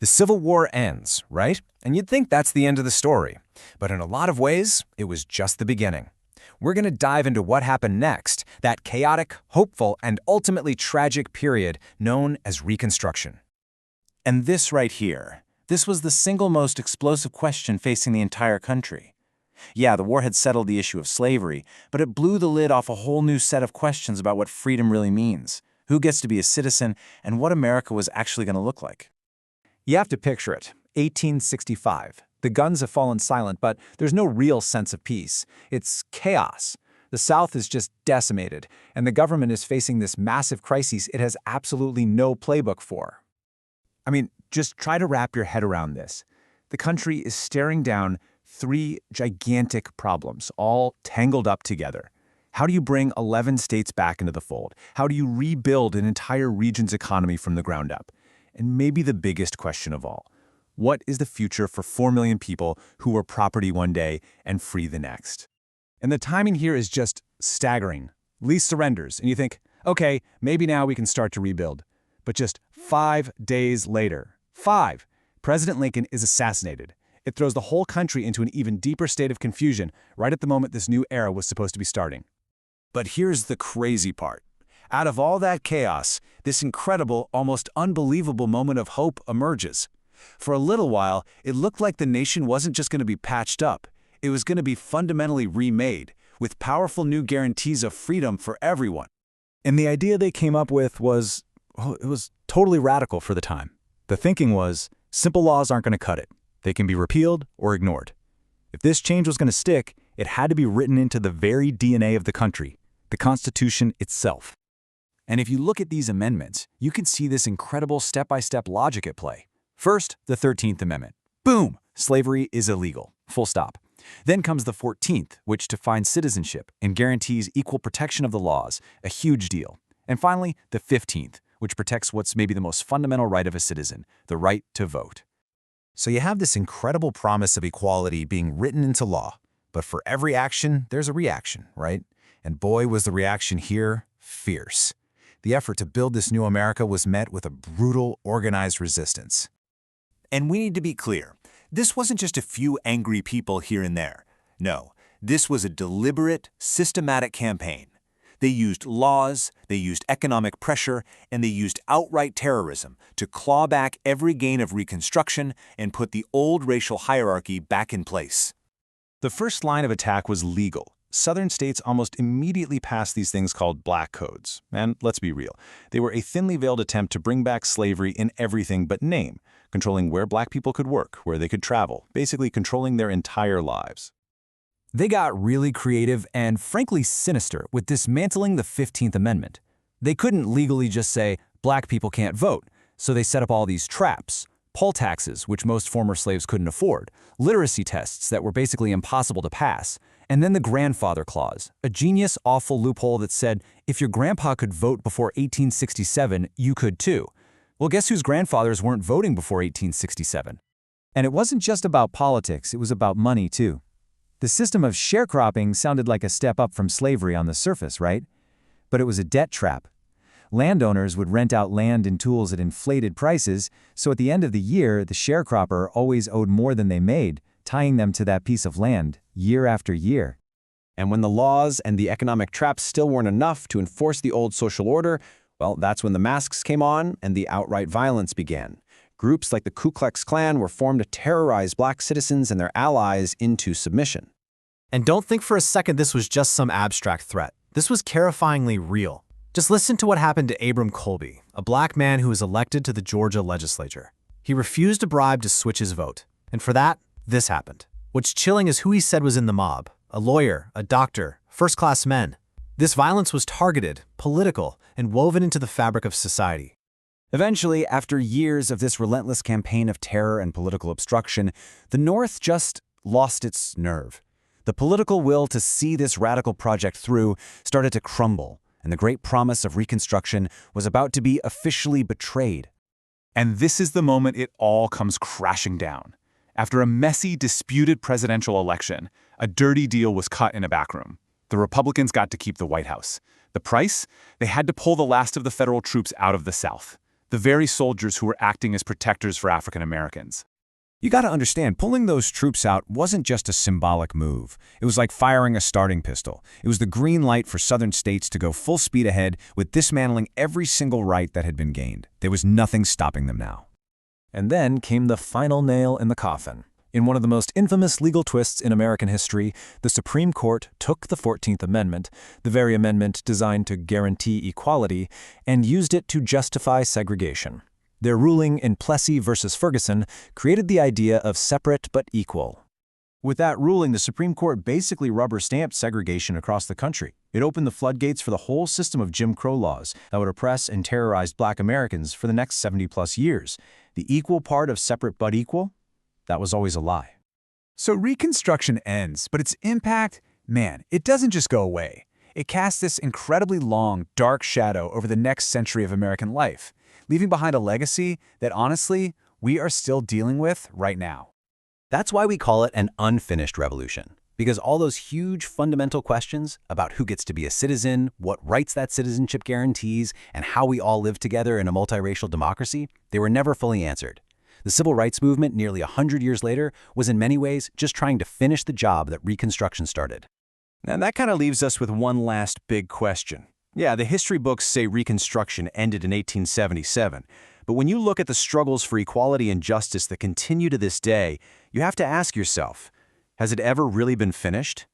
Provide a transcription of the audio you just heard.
The Civil War ends, right? And you'd think that's the end of the story. But in a lot of ways, it was just the beginning. We're going to dive into what happened next, that chaotic, hopeful, and ultimately tragic period known as Reconstruction. And this right here, this was the single most explosive question facing the entire country. Yeah, the war had settled the issue of slavery, but it blew the lid off a whole new set of questions about what freedom really means, who gets to be a citizen, and what America was actually going to look like. You have to picture it. 1865. The guns have fallen silent, but there's no real sense of peace. It's chaos. The South is just decimated, and the government is facing this massive crisis it has absolutely no playbook for. I mean, just try to wrap your head around this. The country is staring down three gigantic problems, all tangled up together. How do you bring 11 states back into the fold? How do you rebuild an entire region's economy from the ground up? And maybe the biggest question of all, what is the future for 4 million people who were property one day and free the next? And the timing here is just staggering. Lee surrenders, and you think, okay, maybe now we can start to rebuild. But just 5 days later, President Lincoln is assassinated. It throws the whole country into an even deeper state of confusion right at the moment this new era was supposed to be starting. But here's the crazy part. Out of all that chaos, this incredible, almost unbelievable moment of hope emerges. For a little while, it looked like the nation wasn't just going to be patched up. It was going to be fundamentally remade, with powerful new guarantees of freedom for everyone. And the idea they came up with was, well, it was totally radical for the time. The thinking was, simple laws aren't going to cut it. They can be repealed or ignored. If this change was going to stick, it had to be written into the very DNA of the country, the Constitution itself. And if you look at these amendments, you can see this incredible step-by-step logic at play. First, the 13th Amendment. Boom! Slavery is illegal. Full stop. Then comes the 14th, which defines citizenship and guarantees equal protection of the laws, a huge deal. And finally, the 15th, which protects what's maybe the most fundamental right of a citizen, the right to vote. So you have this incredible promise of equality being written into law. But for every action, there's a reaction, right? And boy, was the reaction here fierce. The effort to build this new America was met with a brutal, organized resistance. And we need to be clear, this wasn't just a few angry people here and there. No, this was a deliberate, systematic campaign. They used laws, they used economic pressure, and they used outright terrorism to claw back every gain of Reconstruction and put the old racial hierarchy back in place. The first line of attack was legal. Southern states almost immediately passed these things called black codes. And let's be real, they were a thinly veiled attempt to bring back slavery in everything but name, controlling where black people could work, where they could travel, basically controlling their entire lives. They got really creative and frankly sinister with dismantling the 15th Amendment. They couldn't legally just say, black people can't vote, so they set up all these traps. Poll taxes, which most former slaves couldn't afford, literacy tests that were basically impossible to pass, and then the grandfather clause, a genius, awful loophole that said if your grandpa could vote before 1867, you could too. Well, guess whose grandfathers weren't voting before 1867? And it wasn't just about politics, it was about money too. The system of sharecropping sounded like a step up from slavery on the surface, right? But it was a debt trap. Landowners would rent out land and tools at inflated prices, so at the end of the year, the sharecropper always owed more than they made, tying them to that piece of land year after year. And when the laws and the economic traps still weren't enough to enforce the old social order, well, that's when the masks came on and the outright violence began. Groups like the Ku Klux Klan were formed to terrorize black citizens and their allies into submission. And don't think for a second this was just some abstract threat. This was terrifyingly real. Just listen to what happened to Abram Colby, a black man who was elected to the Georgia legislature. He refused a bribe to switch his vote. And for that, this happened. What's chilling is who he said was in the mob. A lawyer, a doctor, first-class men. This violence was targeted, political, and woven into the fabric of society. Eventually, after years of this relentless campaign of terror and political obstruction, the North just lost its nerve. The political will to see this radical project through started to crumble, and the great promise of Reconstruction was about to be officially betrayed. And this is the moment it all comes crashing down. After a messy, disputed presidential election, a dirty deal was cut in a back room. The Republicans got to keep the White House. The price? They had to pull the last of the federal troops out of the South. the very soldiers who were acting as protectors for African Americans. You gotta understand, pulling those troops out wasn't just a symbolic move. It was like firing a starting pistol. It was the green light for southern states to go full speed ahead with dismantling every single right that had been gained. There was nothing stopping them now. And then came the final nail in the coffin. In one of the most infamous legal twists in American history, the Supreme Court took the 14th Amendment, the very amendment designed to guarantee equality, and used it to justify segregation. Their ruling in Plessy versus Ferguson created the idea of separate but equal. With that ruling, the Supreme Court basically rubber-stamped segregation across the country. It opened the floodgates for the whole system of Jim Crow laws that would oppress and terrorize Black Americans for the next 70-plus years. The equal part of separate but equal? That was always a lie. So Reconstruction ends, but its impact, man, it doesn't just go away. It casts this incredibly long, dark shadow over the next century of American life, leaving behind a legacy that, honestly, we are still dealing with right now. That's why we call it an unfinished revolution, because all those huge fundamental questions about who gets to be a citizen, what rights that citizenship guarantees, and how we all live together in a multiracial democracy, they were never fully answered. The civil rights movement nearly 100 years later was in many ways just trying to finish the job that Reconstruction started. And that kind of leaves us with one last big question. Yeah, the history books say Reconstruction ended in 1877, but when you look at the struggles for equality and justice that continue to this day, you have to ask yourself, has it ever really been finished?